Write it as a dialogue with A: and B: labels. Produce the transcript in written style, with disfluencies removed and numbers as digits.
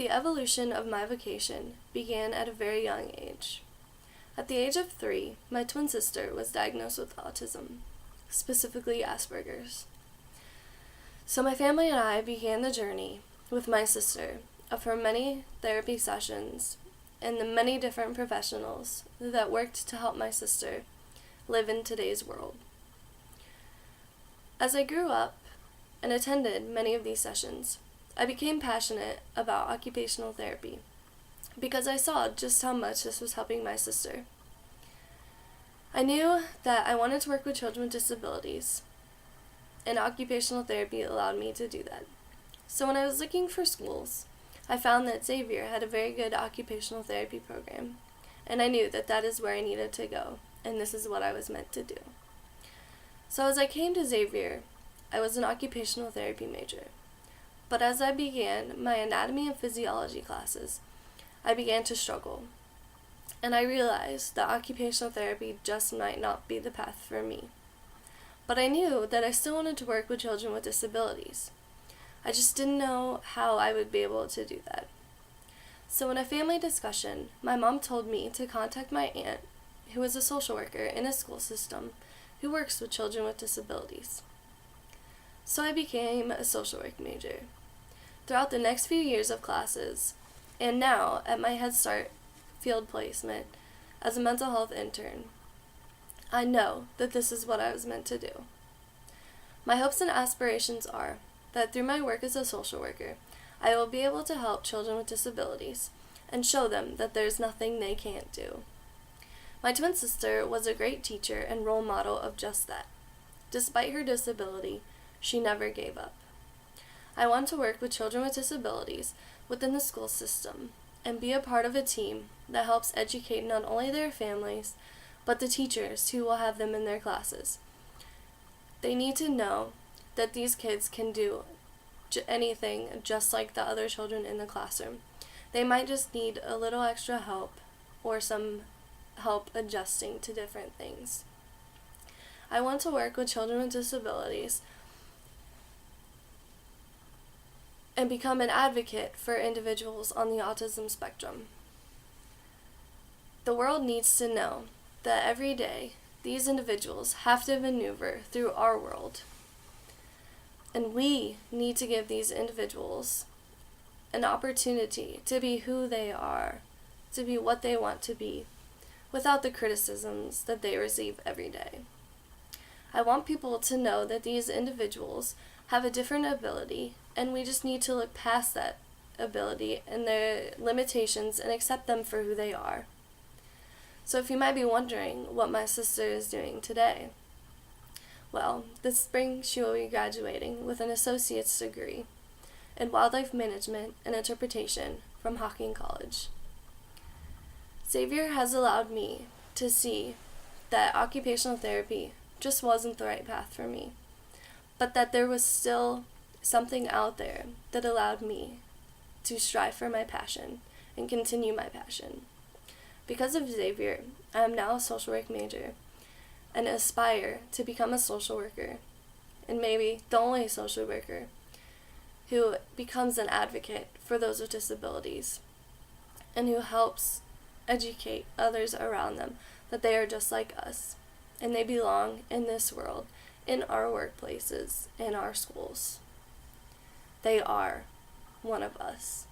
A: The evolution of my vocation began at a very young age. At the age of 3, my twin sister was diagnosed with autism, specifically Asperger's. So my family and I began the journey with my sister of her many therapy sessions and the many different professionals that worked to help my sister live in today's world. As I grew up and attended many of these sessions, I became passionate about occupational therapy because I saw just how much this was helping my sister. I knew that I wanted to work with children with disabilities, and occupational therapy allowed me to do that. So when I was looking for schools, I found that Xavier had a very good occupational therapy program, and I knew that that is where I needed to go, and this is what I was meant to do. So as I came to Xavier, I was an occupational therapy major. But as I began my anatomy and physiology classes, I began to struggle. And I realized that occupational therapy just might not be the path for me. But I knew that I still wanted to work with children with disabilities. I just didn't know how I would be able to do that. So in a family discussion, my mom told me to contact my aunt, who is a social worker in a school system, who works with children with disabilities. So I became a social work major. Throughout the next few years of classes, and now at my Head Start field placement as a mental health intern, I know that this is what I was meant to do. My hopes and aspirations are that through my work as a social worker, I will be able to help children with disabilities and show them that there's nothing they can't do. My twin sister was a great teacher and role model of just that. Despite her disability, she never gave up. I want to work with children with disabilities within the school system and be a part of a team that helps educate not only their families, but the teachers who will have them in their classes. They need to know that these kids can do anything just like the other children in the classroom. They might just need a little extra help or some help adjusting to different things. I want to work with children with disabilities and become an advocate for individuals on the autism spectrum. The world needs to know that every day these individuals have to maneuver through our world. And we need to give these individuals an opportunity to be who they are, to be what they want to be, without the criticisms that they receive every day. I want people to know that these individuals have a different ability, and we just need to look past that ability and their limitations and accept them for who they are. So if you might be wondering what my sister is doing today, well, this spring she will be graduating with an associate's degree in wildlife management and interpretation from Hocking College. Xavier has allowed me to see that occupational therapy just wasn't the right path for me, but that there was still something out there that allowed me to strive for my passion and continue my passion. Because of Xavier, I am now a social work major and aspire to become a social worker, and maybe the only social worker who becomes an advocate for those with disabilities and who helps educate others around them that they are just like us and they belong in this world, in our workplaces, in our schools. They are one of us.